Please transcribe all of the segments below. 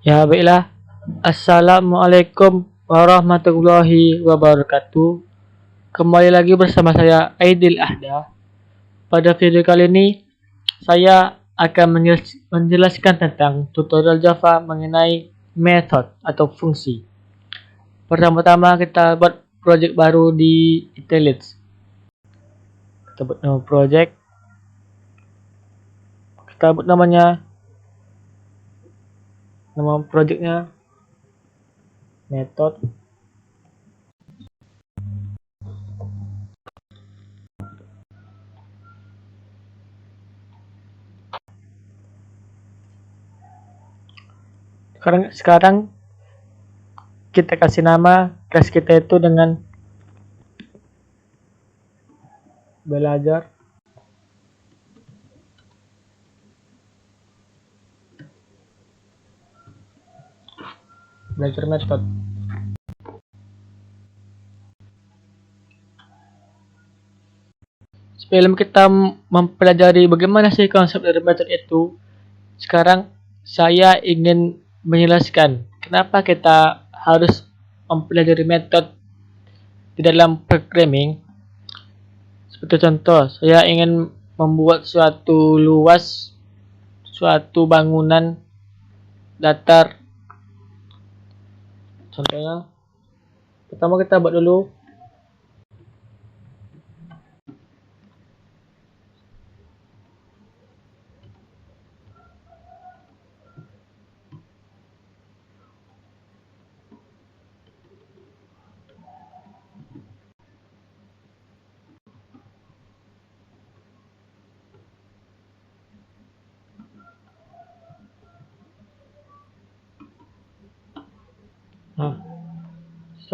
Ya, baiklah. Assalamualaikum warahmatullahi wabarakatuh. Kembali lagi bersama saya Aidil Ahda. Pada video kali ini saya akan menjelaskan tentang tutorial Java mengenai method atau fungsi. Pertama-tama kita buat project baru di Italics. Kita buat nama project. Kita buat nama projectnya method. Sekarang kita kasih nama kelas kita itu dengan belajar method. Sebelum kita mempelajari bagaimana sih konsep dari method itu, sekarang saya ingin menjelaskan kenapa kita harus mempelajari method di dalam programming. Seperti contoh, saya ingin membuat suatu bangunan datar. Contohnya, pertama kita buat dulu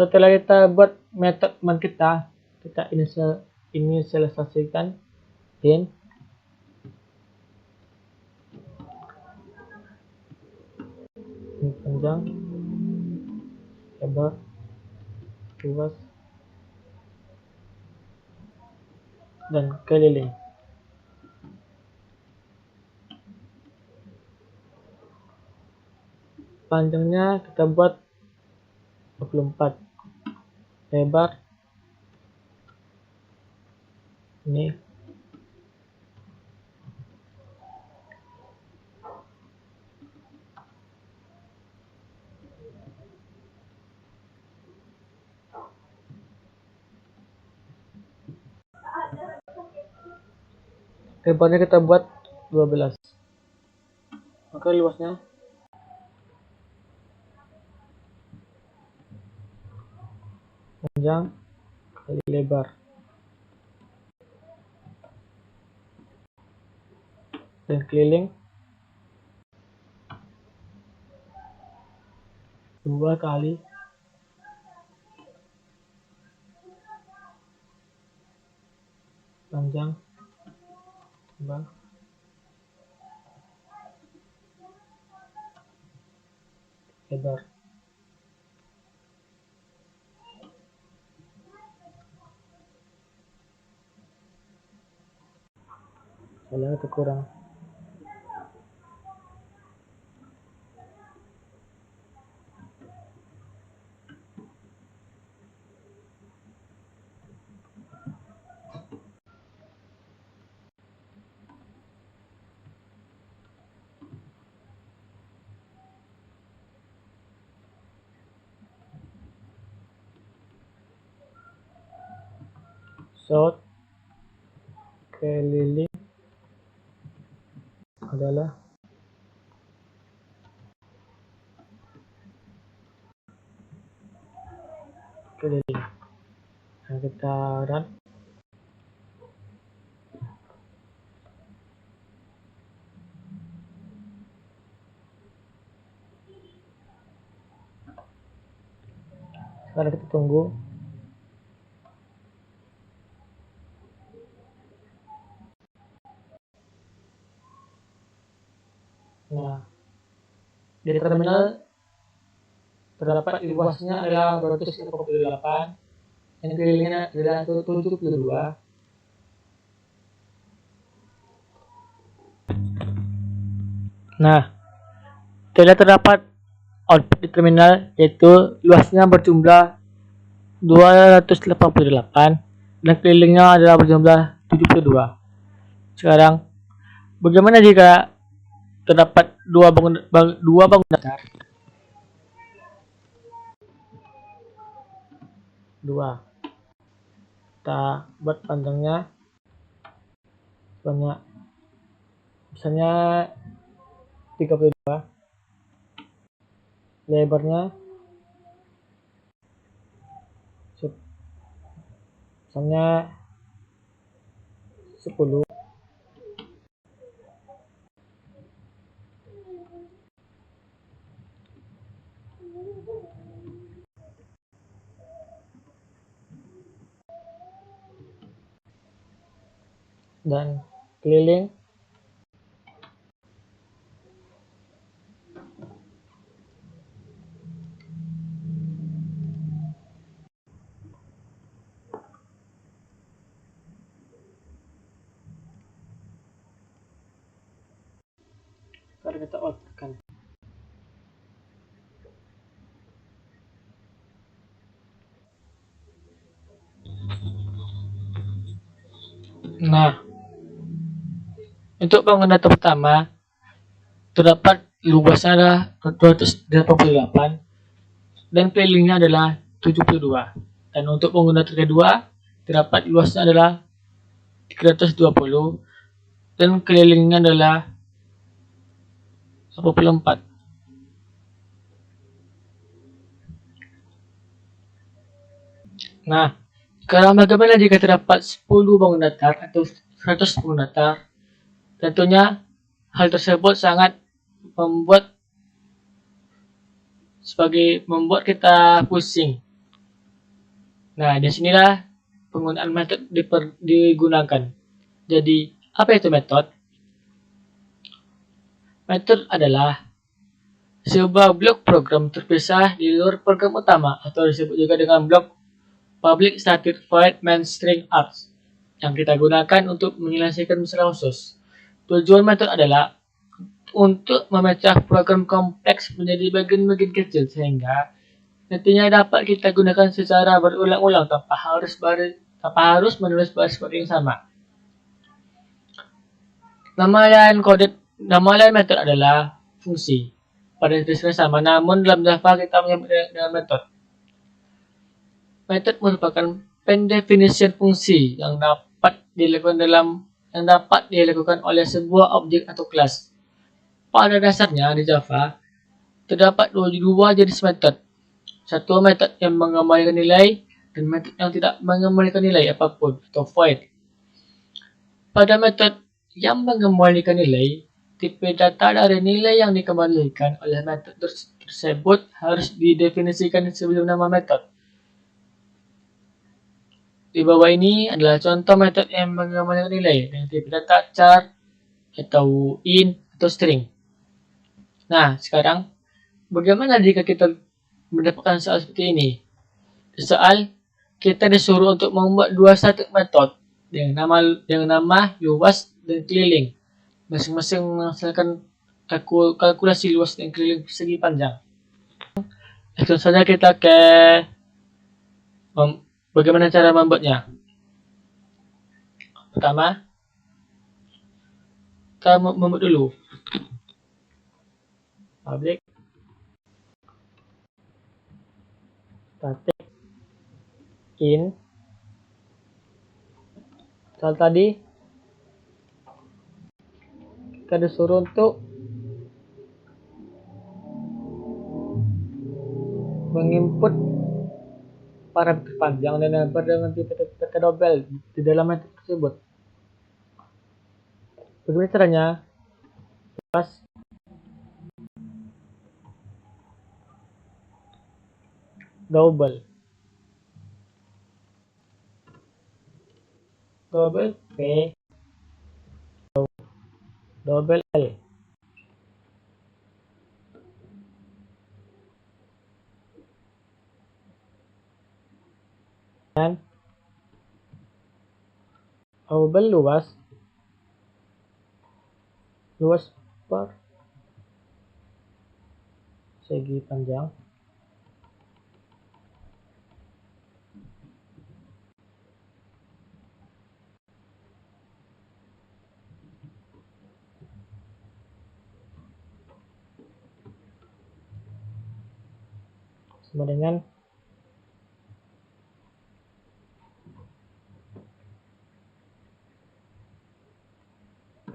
setelah kita buat method kita inisialisasikan in panjang, lebar, luas, dan keliling. Panjangnya kita buat 24, lebar ini lebarnya kita buat 12, maka luasnya panjang kali lebar dan keliling 2 kali panjang lebar lebar. Soalnya itu kurang. Short keliling adalah keliling. Nah, kita run. Sekarang kita tunggu. Nah, di terminal terdapat luasnya adalah 258 dan kelilingnya adalah 72. Nah, tidak terdapat output di terminal, yaitu luasnya berjumlah 288 dan kelilingnya adalah berjumlah 72. Sekarang, bagaimana jika terdapat dua bangunan datar? Dua. Kita buat panjangnya banyak, misalnya 32, lebarnya misalnya 10, dan keliling karena kita outputkan. Nah, untuk bangunan pertama terdapat luasnya adalah 288 dan kelilingnya adalah 72. Dan untuk bangunan kedua terdapat luasnya adalah 320 dan kelilingnya adalah 84. Nah, sekarang bagaimana jika terdapat 10 bangunan datar atau 100 bangunan datar? Tentunya hal tersebut sangat membuat kita pusing. Nah, disinilah penggunaan metode digunakan. Jadi, apa itu metode? Metode adalah sebuah blok program terpisah di luar program utama atau disebut juga dengan blok public static void main string args yang kita gunakan untuk menyelesaikan masalah khusus. Tujuan metode adalah untuk memecah program kompleks menjadi bagian-bagian kecil sehingga nantinya dapat kita gunakan secara berulang-ulang tanpa harus menulis baris kode yang sama. Nama lain metode adalah fungsi. Pada intinya sama, namun dalam Java kita menyebut dengan metode. Metode merupakan pendefinisan fungsi yang dapat dilakukan oleh sebuah objek atau kelas. Pada dasarnya di Java terdapat dua jenis metode. Satu metode yang mengembalikan nilai dan metode yang tidak mengembalikan nilai apapun atau void. Pada metode yang mengembalikan nilai, tipe data dari nilai yang dikembalikan oleh metode tersebut harus didefinisikan sebelum nama metode. Di bawah ini adalah contoh metode yang mengembalikan nilai dengan tipe data char atau int atau string. Nah, sekarang bagaimana jika kita mendapatkan soal seperti ini? Di soal kita disuruh untuk membuat dua static metode dengan nama luas dan keliling, masing-masing menghasilkan kalkulasi luas dan keliling segi panjang. Langsung saja kita ke bagaimana cara membuatnya. Pertama, kita membuat dulu public static in soal tadi kita disuruh untuk menginput parameter panjang dan lebar dengan tipe double di dalam metode tersebut. Bagaimana caranya? Pas double P double L dan double luas per segi panjang. Sama dengan P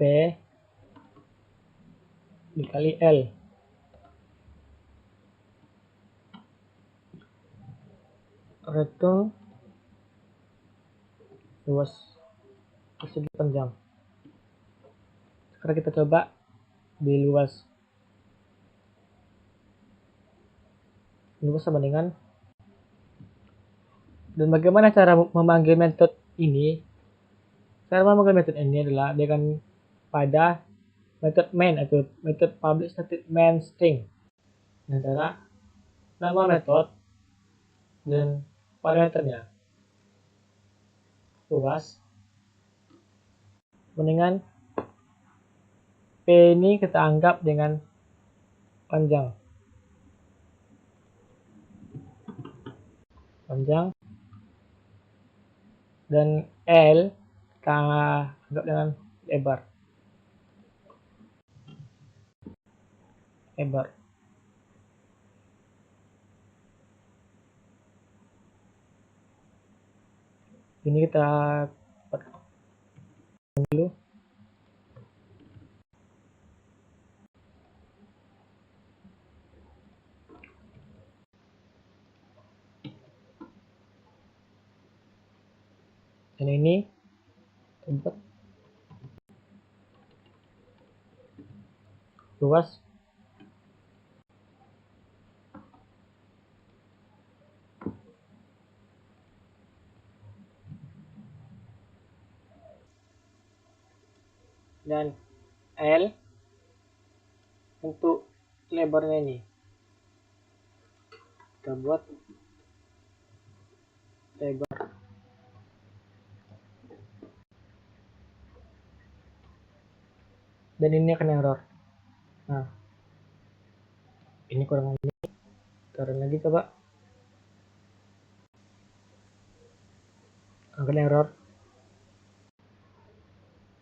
dikali L. Rektung luas persegi panjang. Sekarang kita coba biluas. Luas sama dengan, dan bagaimana cara memanggil metode ini? Cara memanggil metode ini adalah dengan pada metode main atau metode public static main string antara nama metode dan parameternya. Luas dengan P ini kita anggap dengan panjang dan L kita anggap dengan lebar. Ini kita dulu. Dan ini tempat luas dan L untuk lebarnya ini kita buat lebar. Dan ini akan error. Nah, ini kurang ini. Taruh lagi coba. Akan error.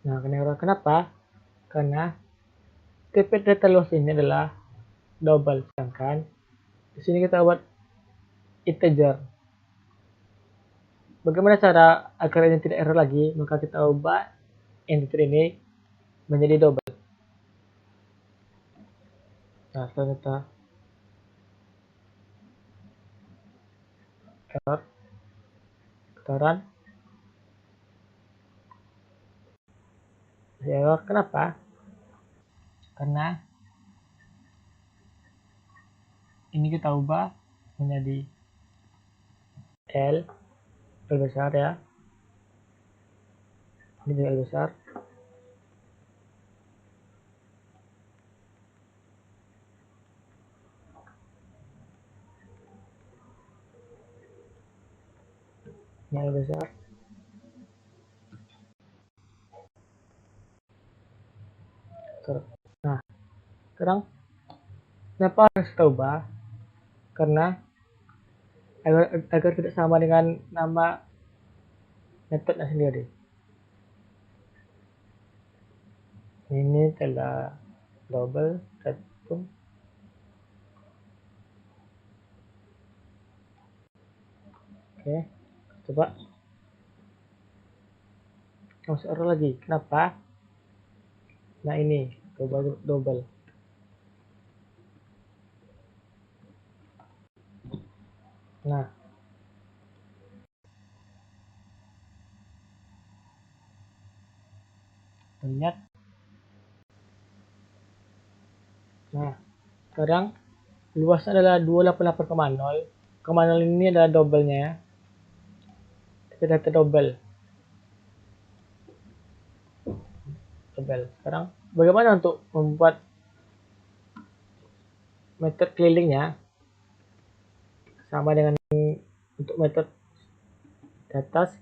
Nah, akan error. Kenapa? Karena tipe data luas ini adalah double, sedangkan di sini kita buat integer. Bagaimana cara agar ini tidak error lagi? Maka kita ubah integer ini menjadi double. Nah, setelah kita error, ketahuan error. Kenapa? Karena ini kita ubah menjadi L besar ya. Ini juga L besar. Ini L besar. Nah, sekarang kenapa harus kita ubah? Karena agar tidak sama dengan nama metodenya sendiri. Ini telah double satu. Oke, coba masuk error lagi. Kenapa? Nah, ini double. Nah, lihat. Nah, sekarang luasnya adalah 288,0. 0 ini adalah double-nya ya. Kita double. Sekarang bagaimana untuk membuat metode kelilingnya sama dengan untuk metode di atas.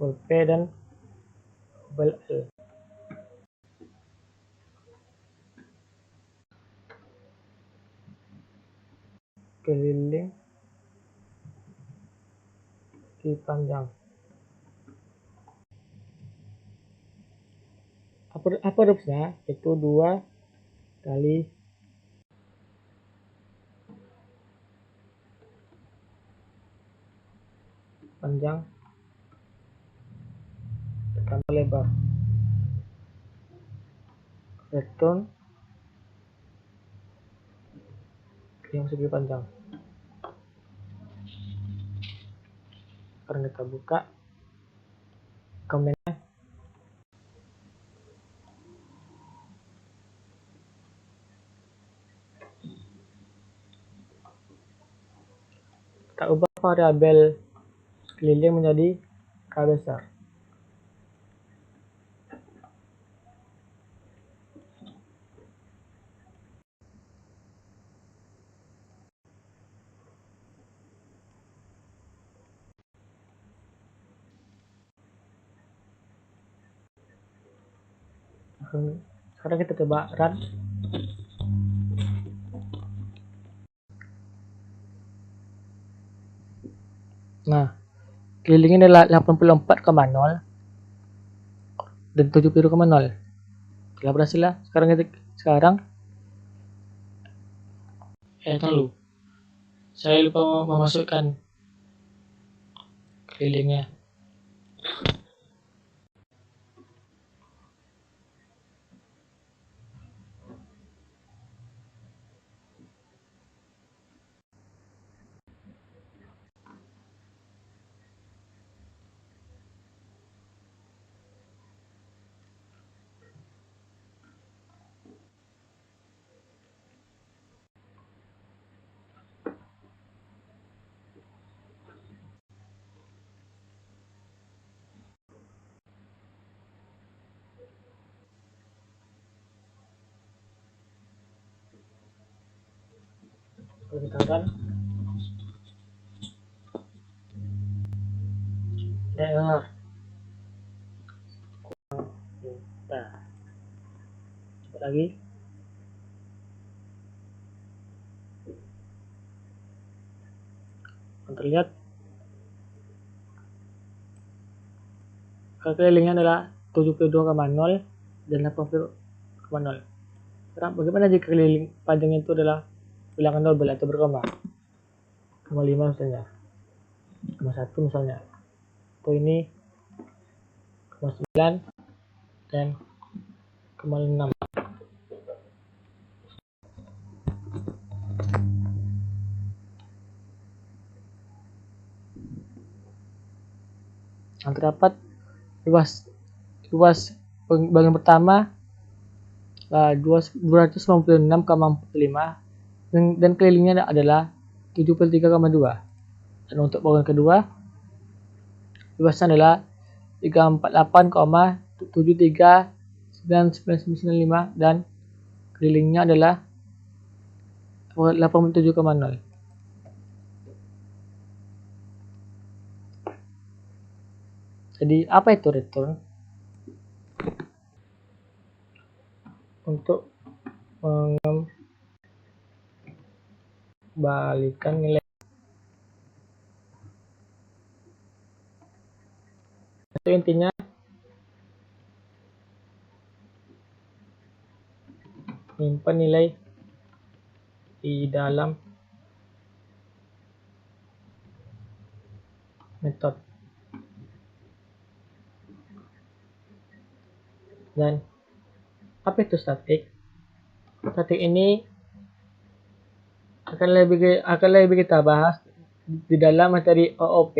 double P dan double L. Keliling di panjang. Apa rupanya? Itu 2 kali panjang tambah lebar. Return yang segi panjang. Sekarang kita buka komennya. Kita ubah variabel keliling menjadi K besar. Sekarang kita coba run. Nah, kelilingnya adalah 84,0 dan 72,0. Telah berhasil lah. Sekarang lalu saya lupa memasukkan kelilingnya. Kalau kita run, error. Nah, coba lagi. Terlihat kelilingnya adalah 72,0 dan 80,0. Sekarang bagaimana jika keliling panjangnya itu adalah bilangan double atau berkoma? 0,5 misalnya, 0,1 misalnya, atau ini 0,9 dan 0,6. Yang terdapat luas bagian pertama 296,45 dan kelilingnya adalah 73,2. Dan untuk bagian kedua luasnya adalah 348,739995 dan kelilingnya adalah 87,0. Jadi apa itu return? Untuk mengembalikan nilai. Itu intinya menyimpan nilai di dalam metode. Dan apa itu static? Static ini akan lebih kita bahas di dalam materi OOP.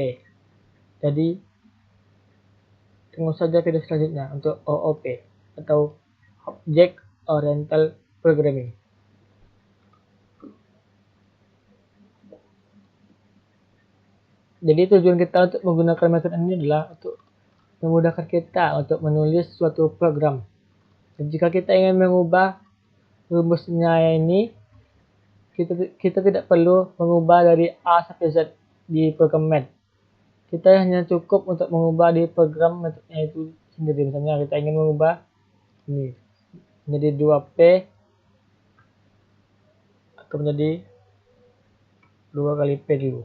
Jadi tunggu saja video selanjutnya untuk OOP atau Object Oriented Programming. Jadi tujuan kita untuk menggunakan metode ini adalah untuk memudahkan kita untuk menulis suatu program. Dan jika kita ingin mengubah rumusnya ini, kita tidak perlu mengubah dari A sampai Z di program Math. kita hanya cukup untuk mengubah di program metodenya itu sendiri. Misalnya kita ingin mengubah ini menjadi 2P atau menjadi 2 kali P dulu.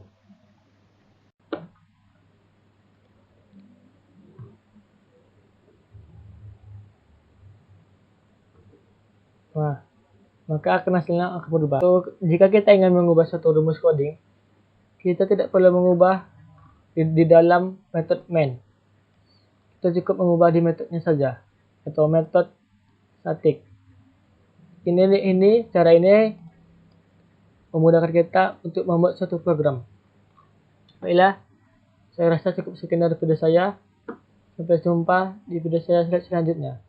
Nah, maka akan hasilnya akan berubah. So, jika kita ingin mengubah suatu rumus coding, kita tidak perlu mengubah di dalam metode main. Kita cukup mengubah di metodenya saja, atau metode static. Cara ini memudahkan kita untuk membuat suatu program. Baiklah, saya rasa cukup sekian dari video saya. Sampai jumpa di video saya selanjutnya.